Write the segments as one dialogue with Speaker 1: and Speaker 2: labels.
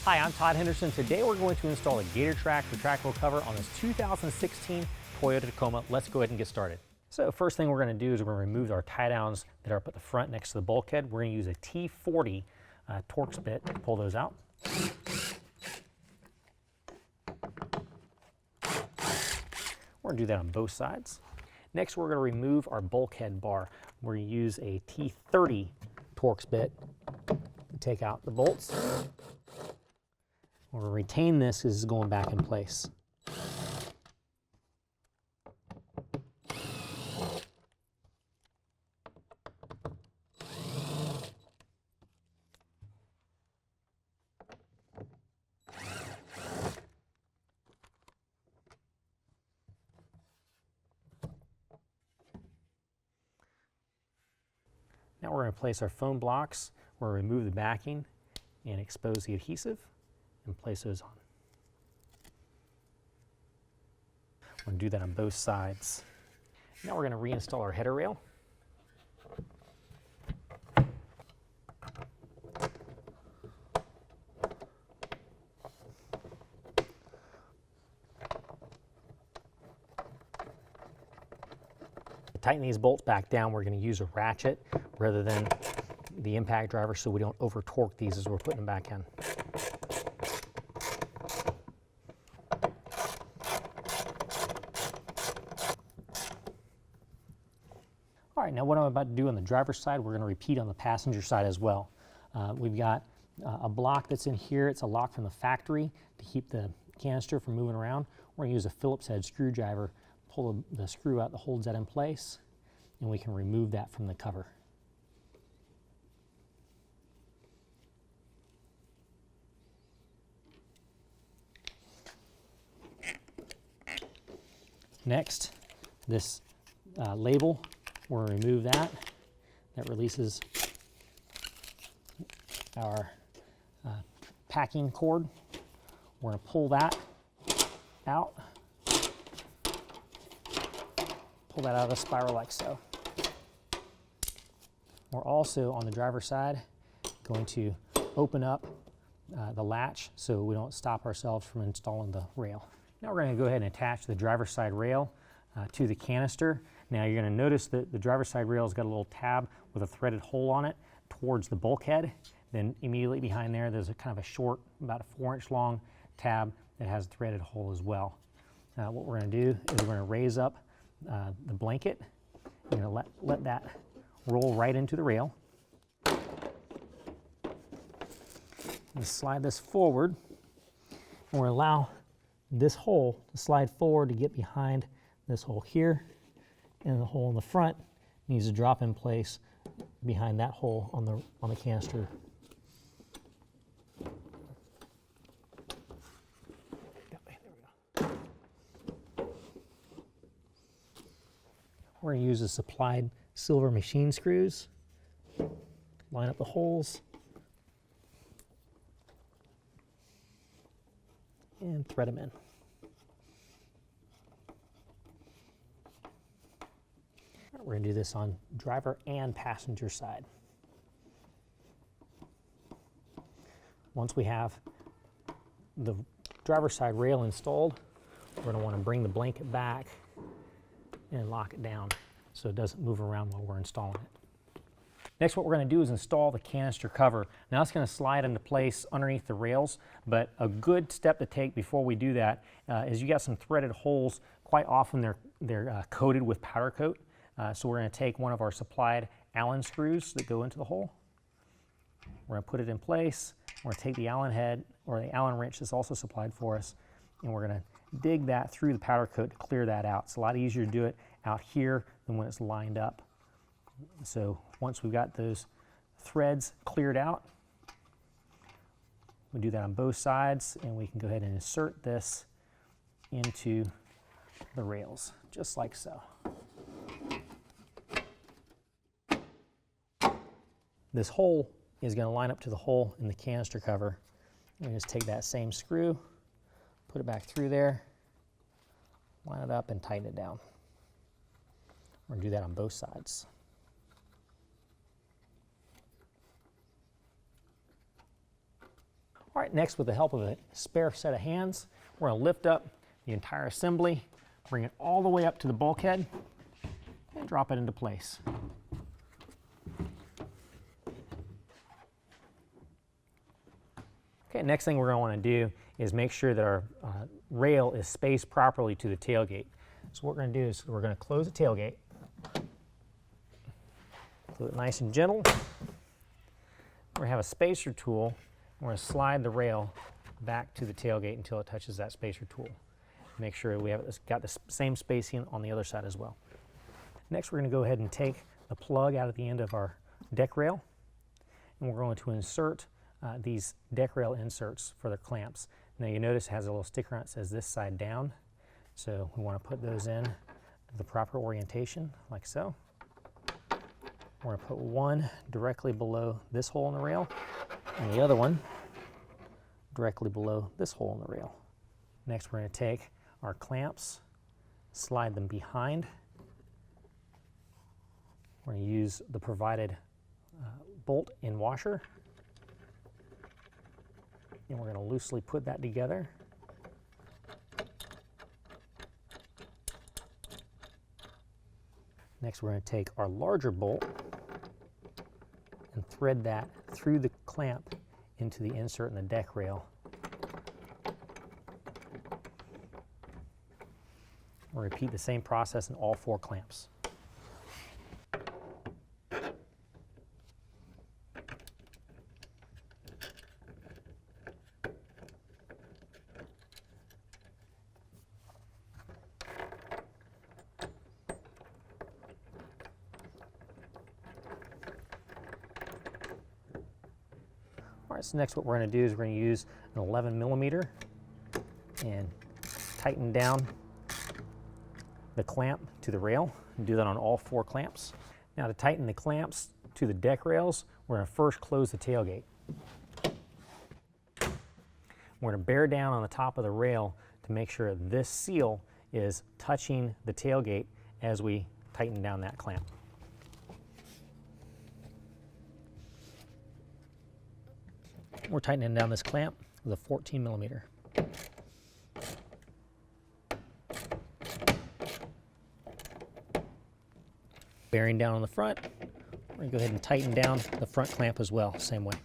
Speaker 1: Hi, I'm Todd Henderson. Today we're going to install a GatorTrax retractable cover on this 2016 Toyota Tacoma. Let's go ahead and get started. So first thing we're going to do is we're going to remove our Tiedowns that are up at the front next to the bulkhead. We're going to use a T40 Torx bit to pull those out. We're going to do that on both sides. Next we're going to remove our bulkhead bar. We're going to use a T30 Torx bit to take out the bolts. We're going to retain this because it's going back in place. Now we're going to place our foam blocks. We're going to remove the backing and expose the adhesive and place those on. We're going to do that on both sides. Now we're going to reinstall our header rail. To tighten these bolts back down, we're going to use a ratchet rather than the impact driver so we don't over torque these as we're putting them back in. All right, now what I'm about to do on the driver's side, we're going to repeat on the passenger side as well. We've got a block that's in here. It's a lock from the factory to keep the canister from moving around. We're going to use a Phillips head screwdriver, pull the screw out that holds that in place, and we can remove that from the cover. Next, this label, we're going to remove that. That releases our packing cord. We're going to pull that out. Pull that out of the spiral like so. We're also, on the driver's side, going to open up the latch so we don't stop ourselves from installing the rail. Now we're going to go ahead and attach the driver's side rail to the canister. Now you're going to notice that the driver's side rail has got a little tab with a threaded hole on it towards the bulkhead. Then immediately behind there, there's a kind of a short, about a 4-inch long tab that has a threaded hole as well. What we're going to do is we're going to raise up the blanket. We're going to let that roll right into the rail. And slide this forward, and we're going to allow this hole to slide forward to get behind this hole here, and the hole in the front needs to drop in place behind that hole on the canister. We're going to use the supplied silver machine screws, line up the holes, and thread them in. We're going to do this on driver and passenger side. Once we have the driver's side rail installed, we're going to want to bring the blanket back and lock it down so it doesn't move around while we're installing it. Next, what we're going to do is install the canister cover. Now it's going to slide into place underneath the rails, but a good step to take before we do that is you got some threaded holes. Quite often they're coated with powder coat. So we're going to take one of our supplied Allen screws that go into the hole. We're going to put it in place. We're going to take the Allen head, or the Allen wrench that's also supplied for us, and we're going to dig that through the powder coat to clear that out. It's a lot easier to do it out here than when it's lined up. So once we've got those threads cleared out, we do that on both sides, and we can go ahead and insert this into the rails, just like so. This hole is going to line up to the hole in the canister cover. And just take that same screw, put it back through there, line it up, and tighten it down. We're going to do that on both sides. All right, next with the help of a spare set of hands, we're going to lift up the entire assembly, bring it all the way up to the bulkhead, and drop it into place. Okay, next thing we're going to want to do is make sure that our rail is spaced properly to the tailgate. So what we're going to do is we're going to close the tailgate, close it nice and gentle. We're going to have a spacer tool. We're going to slide the rail back to the tailgate until it touches that spacer tool. Make sure we have got the same spacing on the other side as well. Next, we're going to go ahead and take the plug out at the end of our deck rail, and we're going to insert these deck rail inserts for the clamps. Now you notice it has a little sticker on it that says this side down, so we want to put those in the proper orientation, like so. We're going to put one directly below this hole in the rail, and the other one directly below this hole in the rail. Next, we're going to take our clamps, slide them behind. We're going to use the provided bolt and washer, and we're going to loosely put that together. Next, we're going to take our larger bolt and thread that through the clamp into the insert in the deck rail. We'll repeat the same process in all 4 clamps. All right, so next what we're going to do is we're going to use an 11 millimeter and tighten down the clamp to the rail, and do that on all 4 clamps. Now to tighten the clamps to the deck rails, we're going to first close the tailgate. We're going to bear down on the top of the rail to make sure this seal is touching the tailgate as we tighten down that clamp. We're tightening down this clamp with a 14 millimeter. Bearing down on the front, we're going to go ahead and tighten down the front clamp as well, same way.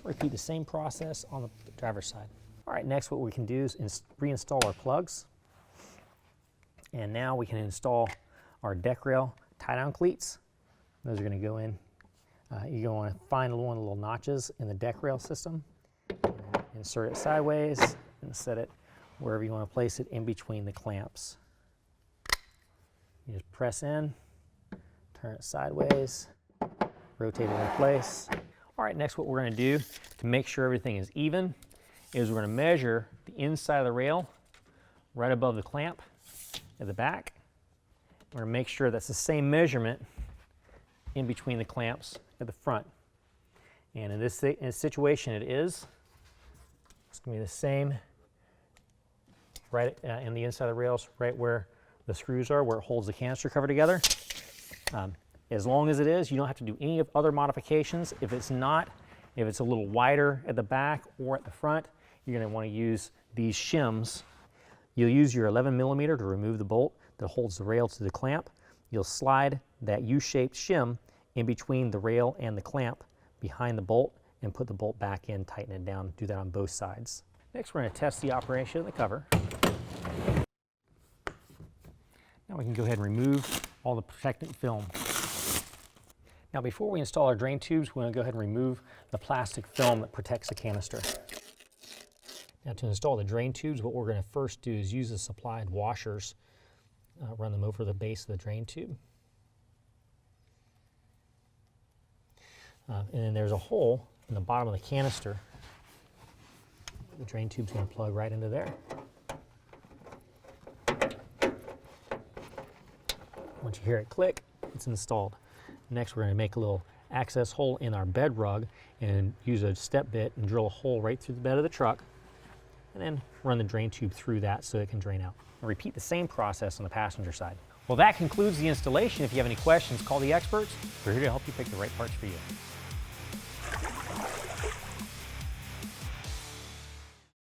Speaker 1: Repeat the same process on the driver's side. All right, next what we can do is reinstall our plugs. And now we can install our deck rail tie-down cleats. Those are going to go in. You're going to want to find one of the little notches in the deck rail system, insert it sideways, and set it wherever you want to place it in between the clamps. You just press in, turn it sideways, rotate it in place. All right, next what we're going to do to make sure everything is even is we're going to measure the inside of the rail right above the clamp at the back. We're going to make sure that's the same measurement in between the clamps at the front. And in this situation it is. It's going to be the same right in the inside of the rails, right where the screws are, where it holds the canister cover together. As long as it is, you don't have to do any of other modifications. If it's not, if it's a little wider at the back or at the front, you're going to want to use these shims. You'll use your 11 millimeter to remove the bolt that holds the rail to the clamp. You'll slide that U-shaped shim in between the rail and the clamp behind the bolt and put the bolt back in, tighten it down. Do that on both sides. Next, we're going to test the operation of the cover. Now we can go ahead and remove all the protectant film. Now before we install our drain tubes, we're going to go ahead and remove the plastic film that protects the canister. Now to install the drain tubes, what we're going to first do is use the supplied washers, run them over the base of the drain tube. And then there's a hole in the bottom of the canister. The drain tube's going to plug right into there. Once you hear it click, it's installed. Next, we're going to make a little access hole in our bed rug and use a step bit and drill a hole right through the bed of the truck, and then run the drain tube through that so it can drain out. And repeat the same process on the passenger side. Well, that concludes the installation. If you have any questions, call the experts. We're here to help you pick the right parts for you.